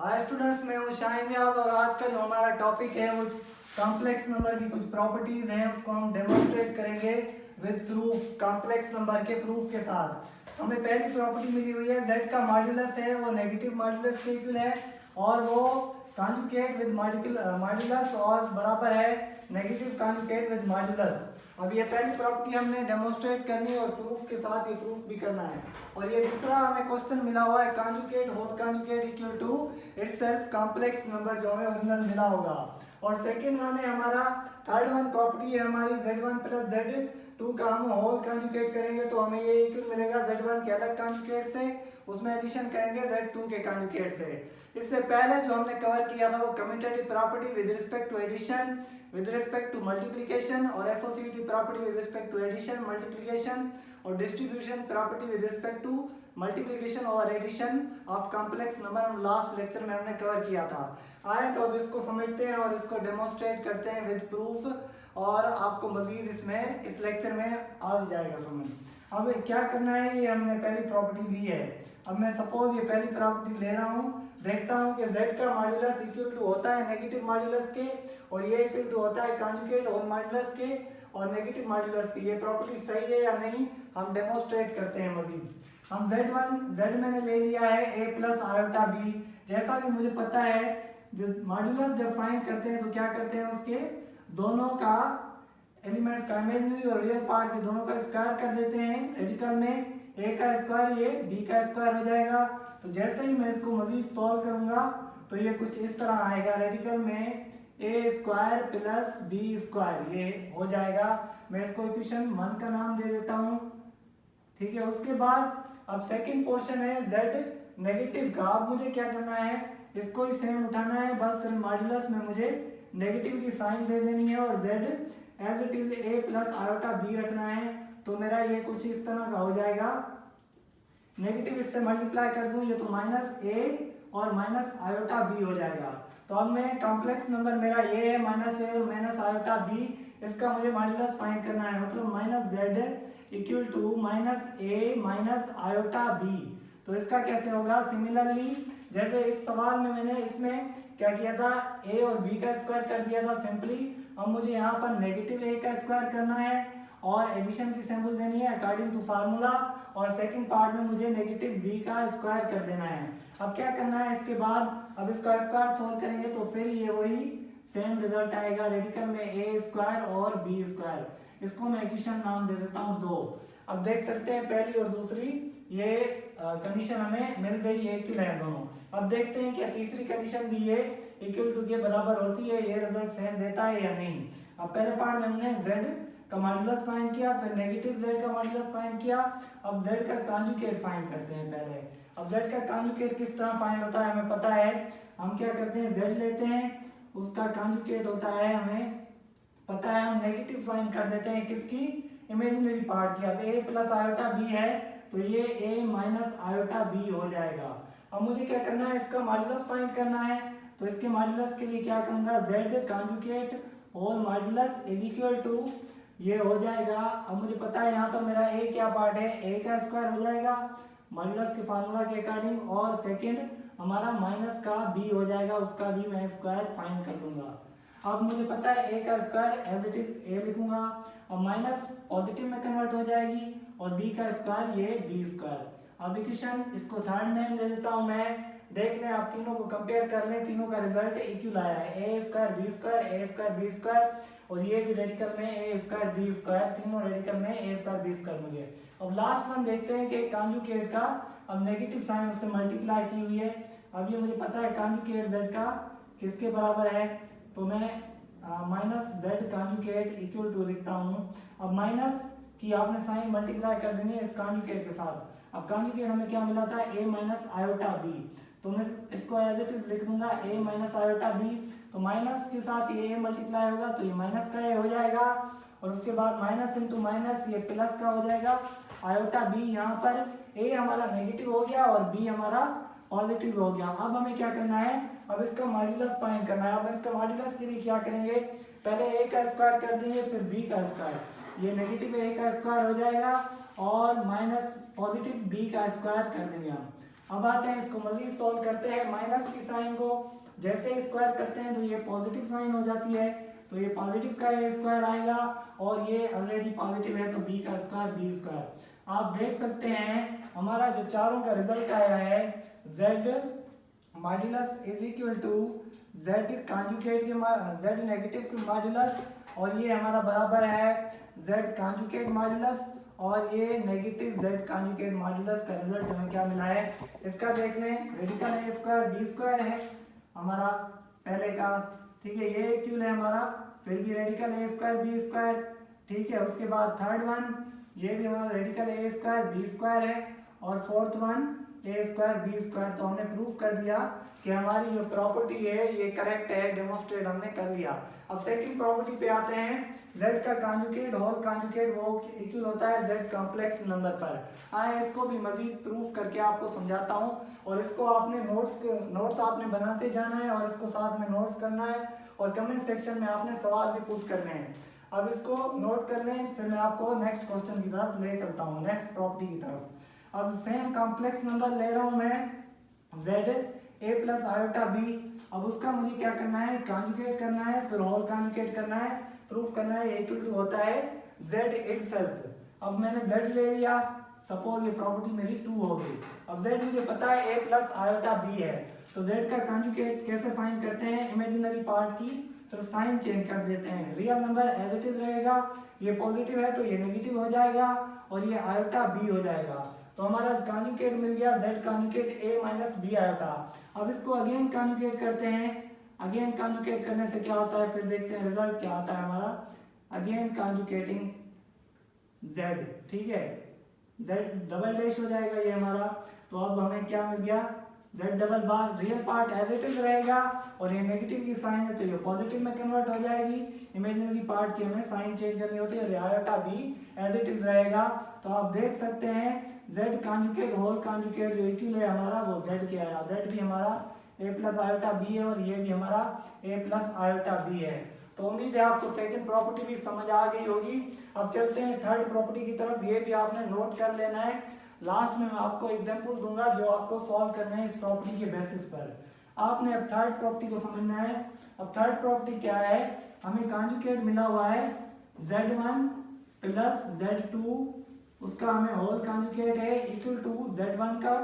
Hi students, मैं हूँ शाहिन याद और आज का जो हमारा टॉपिक है कुछ कॉम्प्लेक्स नंबर की कुछ प्रॉपर्टीज हैं, उसको हम डेमोन्स्ट्रेट करेंगे विद प्रूफ, कॉम्प्लेक्स नंबर के प्रूफ के साथ। हमें पहली प्रॉपर्टी मिली हुई है z का मॉड्यूलस है वो नेगेटिव मॉड्यूलस के इक्वल है और वो कॉन्जुगेट विद मॉड्यूलस और बराबर है नेगेटिव कॉन्जुगेट विद मॉड्यूलस। अब ये पहली प्रॉपर्टी हमने डेमोन्स्ट्रेट करनी है और प्रूफ के साथ ये प्रूफ भी करना है। और ये दूसरा हमें क्वेश्चन मिला हुआ है conjugate whole conjugate equal to itself complex number जो हमें ओरिजिनल मिला होगा। और सेकंड वन है हमारा थर्ड वन प्रॉपर्टी है हमारी z1 प्लस z2 का हम होल कॉन्जुगेट करेंगे तो हमें ये इक्वल मिलेगा z1 के अलग कॉन्जुगेट से, उसमें एडिशन करेंगे z2 के कॉन्जुगेट से। इससे पहले जो हमने कवर किया था वो commutative property with respect to addition, with respect to multiplication और associative property with respect to addition multiplication और distribution property with respect to multiplication और एडिशन ऑफ कॉम्प्लेक्स नंबर हम लास्ट लेक्चर में हमने कवर किया था। आए तो अब इसको समझते हैं और इसको डेमोन्स्ट्रेट करते हैं विद प्रूफ और आपको मजीद इसमें इस लेक्चर में आ जाएगा समझ। अब क्या करना है, ये हमने पहली प्रॉपर्टी ली है। अब मैं सपोज ये पहली प्रॉपर्टी ले रहा हूँ, देखता हूँ कि z का मॉड्यूलस इक्वल टू होता है नेगेटिव मॉड्यूलस के और ये इक्वल टू होता है कॉन्जुगेट होल मॉड्यूलस के और नेगेटिव मॉड्यूलस की। ये प्रॉपर्टी सही है या नहीं हम डेमोन्स्ट्रेट करते हैं मजीद। हम z मैंने ले लिया है a प्लस आयोटा b। जैसा कि मुझे पता है जो मॉड्यूलस जब फाइंड करते हैं तो क्या करते हैं, उसके दोनों का एलिमेंट्स का इमेजिनरी और रियल पार्ट के दोनों का स्क्वायर कर देते हैं रेडिकल में। a का स्क्वायर ये b का स्क्वायर हो जाएगा। तो जैसे ही मैं इसको मजीद सॉल्व करूंगा तो ये कुछ इस तरह आएगा, रेडिकल में a square plus b square ये हो जाएगा। मैं इसको इक्वेशन 1 का नाम दे देता हूँ, ठीक है। उसके बाद अब सेकंड पोर्शन है z नेगेटिव का। अब मुझे क्या करना है, इसको ही सेम उठाना है, बस सिर्फ मॉड्यूलस में मुझे नेगेटिव की साइन दे देनी है और z as it is a plus iota b रखना है। तो मेरा ये कुछ इस तरह का हो जाएगा, नेगेटिव इससे मल्टीप्लाई कर दूं ये तो माइनस a और माइनस आयोटा b हो जाएगा। तो अब मैं कॉम्प्लेक्स नंबर मेरा ये है माइनस a और माइनस आयोटा b, इसका मुझे मॉड्यूलस फाइंड करना है, मतलब minus z equal to minus a minus iota b। तो इसका कैसे होगा, सिमिलरली जैसे इस सवाल में मैंने इसमें क्या किया था a और b का स्क्वायर कर दिया था सिंपली। अब मुझे यहाँ पर नेगेटिव a का स्क्वायर करना है और एडिशन की सिंबल देनी है अकॉर्डिंग टू फार्मूला और सेकंड पार्ट में मुझे नेगेटिव b का स्क्वायर कर देना है। अब क्या करना है इसके बाद, अब इसका स्क्वायर सोल्व करेंगे तो फिर ये वही सेम रिजल्ट आएगा, रेडिकल में a स्क्वायर और b स्क्वायर। इसको मैं इक्वेशन नाम दे देता हूँ 2। अब देख सकते हैं पहली और दूसरी ये कंडीशन हमें मिल गई, इक्वल है दोनों। अब देखते हैं क्या तीसरी कंडीशन भी ये इक्वल टू के बराबर होती है, ये रिजल्ट सेम देता है या नहीं। अब पहले पार्ट में हमने z का मॉड्यूलस फाइंड किया, फिर नेगेटिव z का मॉड्यूलस फाइंड किया। अब z का कॉन्जुगेट फाइंड करते हैं पहले। अब z का कॉन्जुगेट किस तरह फाइंड होता है हमें पता है, हम क्या करते हैं z लेते हैं, उसका कॉन्जुगेट होता है हमें पता है, हम नेगेटिव साइन कर देते हैं किसकी, इमेजिनरी पार्ट की। अब a प्लस आयोटा b है तो ये a माइनस आयोटा b हो जाएगा। अब मुझे क्या करना है, इसका मॉड्यूलस फाइंड करना है। तो इसके मॉड्यूलस के लिए क्या करूंगा, z conjugate whole modulus is equal to ये हो जाएगा। अब मुझे पता है यहाँ पर मेरा a क्या पार्ट है, a का स्क्वायर हो जाएगा मॉड्यूलस के फार्मूला के अकॉर्डिंग और सेकंड हमारा माइनस का b हो जाएगा, उसका भी मैं स्क्वायर फाइंड कर लूंगा। अब मुझे पता है a का square as it is a लिखूंगा और माइनस पॉजिटिव में कन्वर्ट हो जाएगी और b का स्क्वायर ये b स्क्वायर। अब इक्वेशन इसको थर्ड नेम दे देता हूं मैं, देख लें आप तीनों को कंपेयर कर लें, तीनों का रिजल्ट इक्वल आया है, a square b square a square b square और ये भी रेडिकल में a स्क्वायर b स्क्वायर, तीनों रेडिकल में a स्क्वायर b स्क्वायर मुझे। अब लास्ट वन देखते हैं कि कॉन्जुगेट का अब नेगेटिव साइन उसने मल्टीप्लाई की हुई है। अब ये मुझे पता है कॉन्जुगेट z का किसके बराबर है, तो मैं minus z conjugate equal to लिखता हूँ। अब माइनस की आपने साइन मल्टीप्लाई कर देनी है इस कॉन्जुगेट के साथ। अब कॉन्जुगेट हमें क्या मिला था, a माइनस आयोटा b, तो मैं इसको एज इट इज लिख दूंगा a माइनस आयोटा b। तो माइनस के साथ ये a मल्टीप्लाई होगा तो ये माइनस का a हो जाएगा और उसके बाद माइनस इंटू माइनस ये प्लस का हो जाएगा आयोटा b। यहाँ पर a हमारा नेगेटिव हो गया और b हमारा पॉजिटिव हो गया। अब हमें क्या करना है, अब इसका मॉड्यूलस फाइंड करना है। अब इसका मॉड्यूलस के लिए क्या करेंगे, पहले a का स्क्वायर कर देंगे फिर b का स्क्वायर, ये नेगेटिव a का स्क्वायर हो जाएगा और माइनस पॉजिटिव b का स्क्वायर कर देंगे हम। अब आते हैं इसको मजीद सॉल्व करते हैं। माइनस की साइन को जैसे स्क्वायर करते हैं तो ये पॉजिटिव साइन हो जाती है, तो ये पॉजिटिव का ए स्क्वायर आएगा और ये ऑलरेडी पॉजिटिव है तो बी का स्क्वायर बी स्क्वायर। आप देख सकते हैं हमारा जो चारों का रिजल्ट आया है z modulus is equal to z conjugate के z नेगेटिव के मॉड्यूलस, और ये हमारा बराबर है z कॉन्जुगेट मॉड्यूलस और ये नेगेटिव z कॉन्जुगेट मॉड्यूलस का रिजल्ट हमें क्या मिला है इसका देख लें। रेडिकल ए स्क्वायर बी स्क्वायर है हमारा पहले का, ठीक है, ये इक्वल है हमारा, फिर भी रेडिकल ए स्क्वायर बी स्क्वायर, ठीक है। उसके बाद थर्ड वन ये भी हमारा रेडिकल ए स्क्वायर बी स्क्वायर है, और फोर्थ वन ए स्क्वायर बी स्क्वायर। तो हमने प्रूव कर दिया कि हमारी जो प्रॉपर्टी है ये करेक्ट है, डेमोस्ट्रेट हमने कर लिया। अब सेकंड प्रॉपर्टी पे आते हैं, z का कॉन्जुगेट होल कॉन्जुगेट वो इक्वल होता है z कॉम्प्लेक्स नंबर पर। आए इसको भी मजीद प्रूफ करके आपको समझाता हूँ, और इसको आपने नोट्स आपने बनाते जाना है और इसको साथ में नोट्स करना है, और कमेंट सेक्शन में आपने सवाल भी पुट करने हैं। अब इसको नोट कर लें, फिर मैं आपको नेक्स्ट क्वेश्चन की तरफ ले चलता हूँ, नेक्स्ट प्रॉपर्टी की तरफ। अब सेम कॉम्प्लेक्स नंबर ले रहा हूँ मैं z a plus iota B. अब उसका मुझे क्या करना है, कॉन्जुगेट करना है, फिर होल कॉन्जुगेट करना है, प्रूफ करना है इक्वल टू होता है z इटसेल्फ। अब मैंने z ले लिया, सपोज ये प्रॉपर्टी मेरी 2 हो गई। अब z मुझे पता है a प्लस आयोटा b है, तो z का कॉन्जुगेट कैसे फाइंड करते हैं, इमेजिनरी पार्ट की सिर्फ साइन चेंज कर देते हैं। Real number as it is रहेगा, ये पॉजिटिव है तो ये नेगेटिव हो जाएगा और ये आयोटा b हो जाएगा। तो हमारा कॉन्जुगेट मिल गया z conjugate a minus b iota. अब इसको अगेन कॉन्जुगेट करते हैं, अगेन कॉन्जुगेट करने से क्या होता है फिर देखते हैं रिजल्ट क्या आता है हमारा। अगेन कॉन्जुगेटिंग z, ठीक है, z डबल डैश हो जाएगा ये हमारा। तो अब हमें क्या मिल गया, z डबल बार, real part as it is रहेगा और ये नेगेटिव की साइन है तो ये पॉजिटिव में कन्वर्ट हो जाएगी। इमेजिनरी पार्ट की हमें साइन चेंज करनी होती है और आयोटा भी एज इट इज रहेगा। तो आप देख सकते हैं z कॉन्जुगेट होल कॉन्जुगेट जो इक्वल है हमारा वो z के आया, z भी हमारा a प्लस आयोटा b है और ये भी हमारा a प्लस आयोटा b है। तो उम्मीद है आपको सेकंड प्रॉपर्टी भी समझ आ गई होगी। अब चलते हैं थर्ड प्रॉपर्टी की तरफ, ये भी आपने नोट कर लेना है। लास्ट में मैं आपको एग्जांपल दूंगा जो आपको सॉल्व करना है इस प्रॉपर्टी के बेसिस पर। आपने अब थर्ड प्रॉपर्टी को समझना है। अब थर्ड प्रॉपर्टी क्या है, हमें कॉन्जुगेट मिला हुआ है z1 प्लस z2, उसका हमें होल कॉन्जुगेट है इक्वल टू z1 का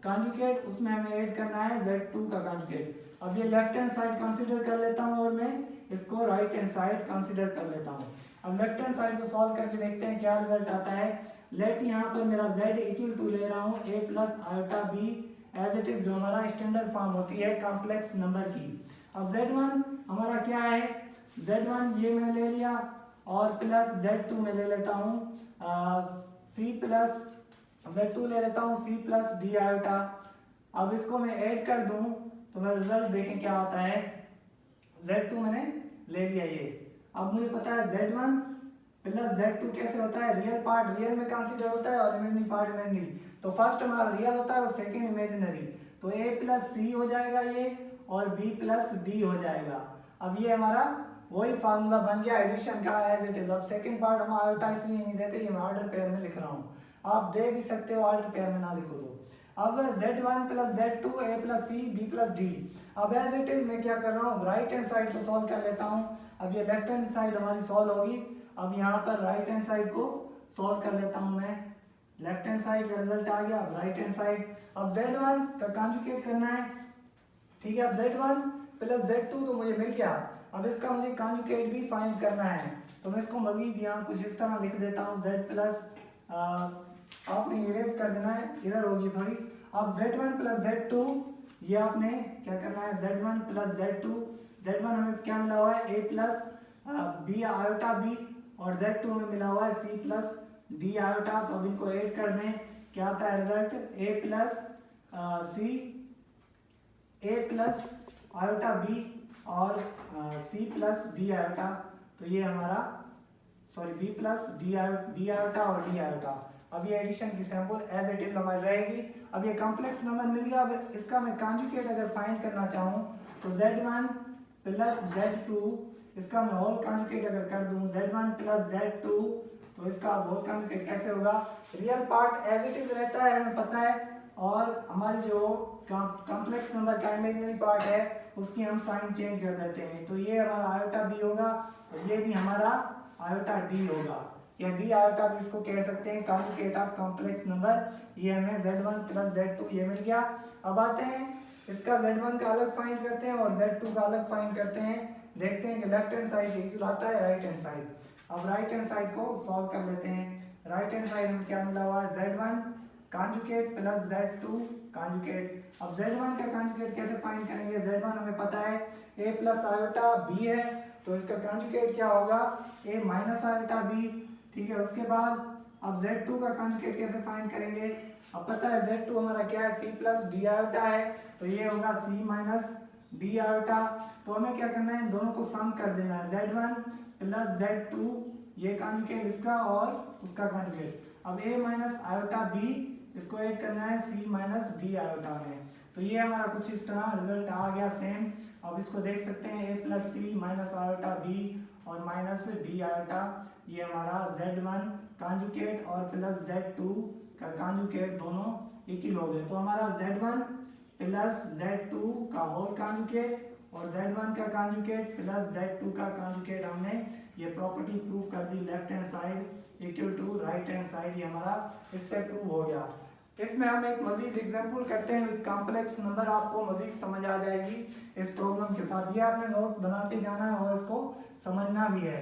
कॉन्जुगेट, उसमें हमें ऐड करना है z2 का कॉन्जुगेट। अब ये लेफ्ट हैंड साइड कंसीडर कर लेता हूँ और मैं इसको राइट हैंड साइड कंसीडर कर लेता हूँ। अब लेफ्ट हैंड साइड को सॉल्व करके देखते हैं क्या रिजल्ट आता है। लेट यहाँ पर मेरा z इक्वल टू ले रहा हूँ a plus iota b as it is, जो हमारा स्टैंडर्ड फॉर्म होती है कॉम्प्लेक्स नंबर की। अब z1 हमारा क्या है, z1 ये मैंने ले लिया और प्लस z2 में ले लेता हूँ c प्लस z2 ले लेता हूँ c प्लस d आयोटा। अब इसको मैं ऐड कर दूँ तो मेरा रिजल्ट देखें क्या आता है, z2 मैंने ले लिया ये। अब मुझे पता है z1 प्लस z2 कैसे होता है, रियल पार्ट रियल में कंसीडर होता है और इमेजिनरी पार्ट इमेजिनरी। तो फर्स्ट हमारा रियल होता है और सेकंड इमेजिनरी, तो a प्लस c हो जाएगा ये और b प्लस d हो जाएगा। अब ये हमारा वही फार्मूला बन गया एडिशन का एज इट इज। अब सेकंड पार्ट हम आयोटा इसलिए नहीं देते, ये मैं ऑर्डर पेयर में लिख रहा हूँ, आप दे भी सकते हो ऑर्डर पेयर में ना लिखो तो। अब z1 plus z2 a plus c b plus d। अब एज इट इज मैं क्या कर रहा हूँ, राइट हैंड साइड को सॉल्व कर लेता हूँ। अब ये लेफ्ट हैंड साइड हमारी सॉल्व होगी, अब यहाँ पर राइट हैंड साइड को सॉल्व कर लेता हूँ मैं। लेफ्ट हैंड साइड का रिजल्ट आ गया, अब राइट हैंड साइड। अब z1 का कॉन्जुगेट करना है, ठीक है। अब z1 प्लस z2 तो मुझे मिल गया, अब इसका मुझे कॉन्जुगेट भी फाइंड करना है। तो मैं इसको मजीद यहाँ कुछ इस तरह लिख देता हूँ, z प्लस आपने इरेज कर देना है, इधर होगी थोड़ी। अब z1 प्लस z2 ये आपने क्या करना है, z1 प्लस z2, z1 हमें क्या मिला हुआ है a plus b iota b और z2 में मिला हुआ है c प्लस d आयोटा। तो अब इनको ऐड कर दें, क्या आता है result, a plus c a plus iota b और c प्लस d आयोटा। तो ये हमारा sorry b plus d iota और d आयोटा। अब ये एडिशन की सैंपल एज इट इज हमारी रहेगी। अब ये कॉम्प्लेक्स नंबर मिल गया। अब इसका मैं कॉन्जुगेट अगर फाइंड करना चाहूँ तो z1 प्लस z2, इसका मैं होल कॉन्जुगेट अगर कर दूं z1 प्लस z2 तो इसका होल कॉन्जुगेट कैसे होगा, real part as it is रहता है हमें पता है और हमारी जो कॉम्प्लेक्स नंबर का इमेजिनरी पार्ट है उसकी हम साइन चेंज कर देते हैं। तो ये हमारा आयोटा बी होगा और ये भी हमारा आयोटा डी होगा, या डी आयोटा भी इसको कह सकते हैं, कॉन्जुगेट ऑफ कॉम्प्लेक्स नंबर। ये हमें z1 प्लस z2 ये मिल गया। अब आते हैं इसका z1 का अलग फाइंड करते हैं और z2 का अलग फाइंड करते हैं। देखते हैं कि लेफ्ट हैंड साइड इक्वल आता है राइट हैंड साइड। अब राइट हैंड साइड को सॉल्व कर लेते हैं। राइट हैंड साइड में क्या मिला हुआ है, z1 conjugate plus z2 conjugate. अब z1 का कॉन्जुगेट कैसे फाइंड करेंगे, z1 हमें पता है a प्लस आयोटा b है, तो इसका कॉन्जुगेट क्या होगा, a माइनस आयोटा b। ठीक है, उसके बाद अब z2 का कॉन्जुगेट कैसे फाइंड करेंगे, अब पता है z2 हमारा क्या है, c प्लस d आयोटा है, तो ये होगा c माइनस d आयोटा। तो हमें क्या करना है, इन दोनों को सम कर देना है, z1 प्लस z2 ये कॉन्जुगेट इसका और उसका कॉन्जुगेट। अब a माइनस आयोटा b इसको ऐड करना है c माइनस d आयोटा में। तो ये हमारा कुछ इस तरह रिजल्ट आ गया सेम। अब इसको देख सकते हैं a plus C minus iota b और माइनस d आयोटा, ये हमारा z1 कॉन्जुगेट और प्लस z2 का कॉन्जुगेट दोनों इक्वल हो गए। तो हमारा z1 प्लस z2 का होल कॉन्जुगेट और z1 का कॉन्जुगेट प्लस z2 का कॉन्जुगेट हमने ये प्रॉपर्टी प्रूव कर दी, left hand side equal to right hand side, ये हमारा इससे प्रूव हो गया। इसमें हम एक मजीद एग्जांपल करते हैं विद कॉम्प्लेक्स नंबर, आपको मजीद समझ आ जाएगी इस प्रॉब्लम के साथ। ये आपने नोट बनाते जाना है और इसको समझना भी है।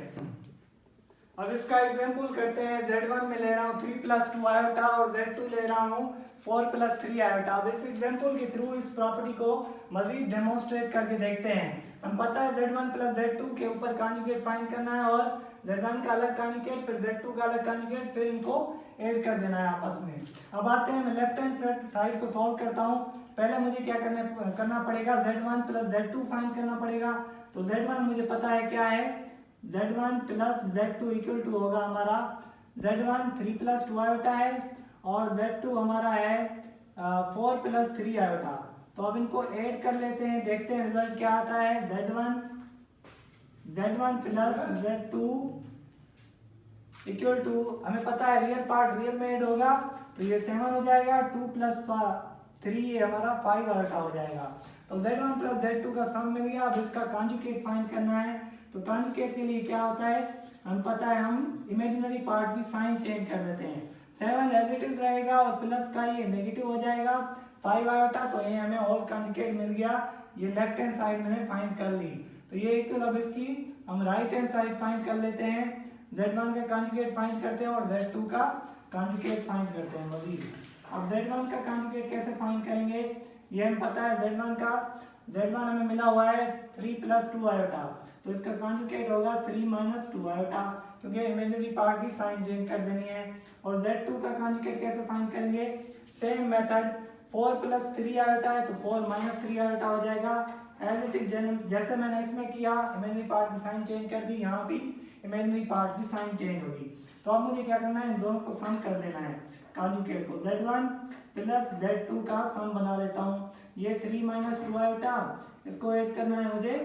अब इसका एग्जांपल करते हैं, z1 में ले रहा हूँ 3 प्लस 2 आयोटा और z2 ले रहा हूँ 4 प्लस 3 आयोटा। अब इस एग्जांपल के थ्रू इस प्रॉपर्टी को मजीद डेमोन्स्ट्रेट करके देखते हैं। हम पता है z1 प्लस z2 के ऊपर कॉन्जुगेट फाइंड करना है और z1 का अलग कॉन्जुगेट फिर z2 का अलग कॉन्जुगेट, फिर इनको ऐड कर देना है आपस में। अब आते हैं, मैं लेफ्ट हैंड साइड को सॉल्व करता हूँ। पहले मुझे क्या करना पड़ेगा, z1 प्लस z2 फाइंड करना पड़ेगा। तो z1 मुझे पता है क्या है, z1 plus z2 equal to होगा हमारा z1 3 प्लस 2 आयोटा है और z2 हमारा है 4 प्लस 3 आयोटा। तो अब इनको ऐड कर लेते हैं, देखते हैं रिजल्ट क्या आता है। z1 plus z2 equal to, हमें पता है रियल पार्ट रियल में ऐड होगा तो ये 7 हो जाएगा, 2 प्लस 3 ये हमारा 5 आयोटा हो जाएगा। तो z1 प्लस z2 का सम मिल गया। अब इसका कॉन्जुगेट फाइंड करना है। तो कॉन्जुगेट के लिए क्या होता है, हम पता है हम इमेजिनरी पार्ट की साइन चेंज कर देते हैं। 7 एज इट इज रहेगा और प्लस का ये नेगेटिव हो जाएगा 5 आयोटा, तो ये हमें होल कॉन्जुगेट मिल गया। ये लेफ्ट हैंड साइड मैंने फाइंड कर ली। तो ये इक्वल, अब इसकी हम राइट हैंड साइड फाइंड कर लेते हैं। z1 का कॉन्जुगेट फाइंड करते हैं और z2 का कॉन्जुगेट फाइंड करते हैं मजीद। अब z1 का कॉन्जुगेट कैसे फाइंड करेंगे, ये हमें पता है z1 हमें मिला हुआ है 3 प्लस 2 आयोटा, तो इसका कॉन्जुगेट होगा 3 माइनस 2 आयोटा, क्योंकि इमेजिनरी पार्ट की साइन चेंज कर देनी है। और z2 का कॉन्जुगेट कैसे फाइंड करेंगे, सेम मेथड, 4 प्लस 3 आयोटा है तो 4 माइनस 3 आयोटा हो जाएगा। एज इट इज जैसे मैंने इसमें किया, इमेजिनरी पार्ट की साइन चेंज कर दी, यहाँ भी इमेजिनरी पार्ट की साइन चेंज होगी। तो अब मुझे क्या करना है, इन दोनों को सम कर देना है कॉन्जुगेट को। z1 प्लस z2 का सम बना लेता हूँ। ये 3 माइनस 2 आयोटा, इसको ऐड करना है मुझे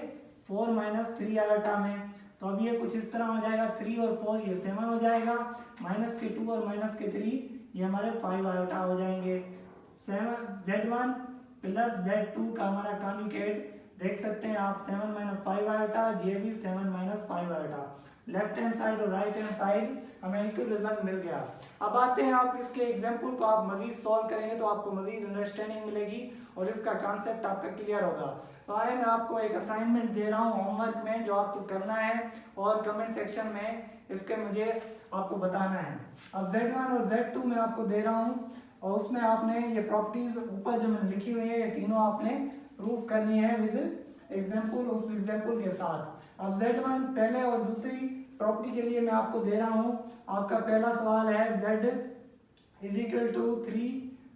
4 माइनस 3 आयोटा में। तो अब ये कुछ इस तरह हो जाएगा, 3 और 4 ये 7 हो जाएगा, माइनस के 2 और माइनस के 3 ये हमारे 5 आयोटा हो जाएंगे। z1 प्लस z2 का हमारा कॉन्जुगेट देख सकते हैं आप, 7 माइनस 5 आयोटा, ये भी 7 minus 5 iota. Left hand side और राइट हैंड साइड हमें इक्वल रिजल्ट मिल गया। अब आते हैं, आप इसके एग्जांपल को आप मजीद सॉल्व करेंगे तो आपको मजीद अंडरस्टैंडिंग मिलेगी और इसका कॉन्सेप्ट आपका क्लियर होगा। तो आए मैं आपको एक असाइनमेंट दे रहा हूँ होमवर्क में, जो आपको करना है और कमेंट सेक्शन में इसके मुझे आपको बताना है। अब z1 और z2 मैं आपको दे रहा हूँ और उसमें आपने ये प्रॉपर्टीज ऊपर जो मैंने लिखी हुई है ये तीनों आपने प्रूफ करनी है विद एग्जाम्पल, उस एग्जाम्पल के साथ। अब z1 पहले और दूसरी प्रॉपर्टी के लिए मैं आपको दे रहा हूँ। आपका पहला सवाल है z is equal to 3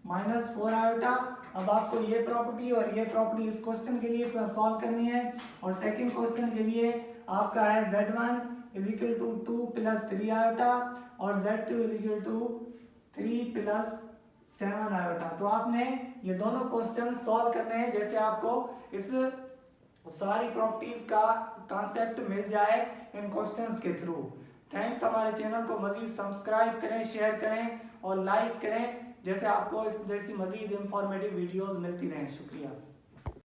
minus 4 iota. अब आपको ये प्रॉपर्टी और ये प्रॉपर्टी इस क्वेश्चन के लिए सॉल्व करनी है। और सेकंड क्वेश्चन के लिए आपका है z1 is equal to 2 plus 3 iota और z2 is equal to 3 plus 7 iota. तो आपने ये दोनों क्वेश्चन सॉल्व करने हैं जैसे आपको इस सारी प्रॉपर्टीज का कॉन्सेप्ट मिल जाए इन क्वेश्चंस के थ्रू। थैंक्स। हमारे चैनल को मजीद सब्सक्राइब करें, शेयर करें और लाइक करें। जैसे आपको इस जैसी मजीद इंफॉर्मेटिव वीडियोस मिलती रहें। शुक्रिया।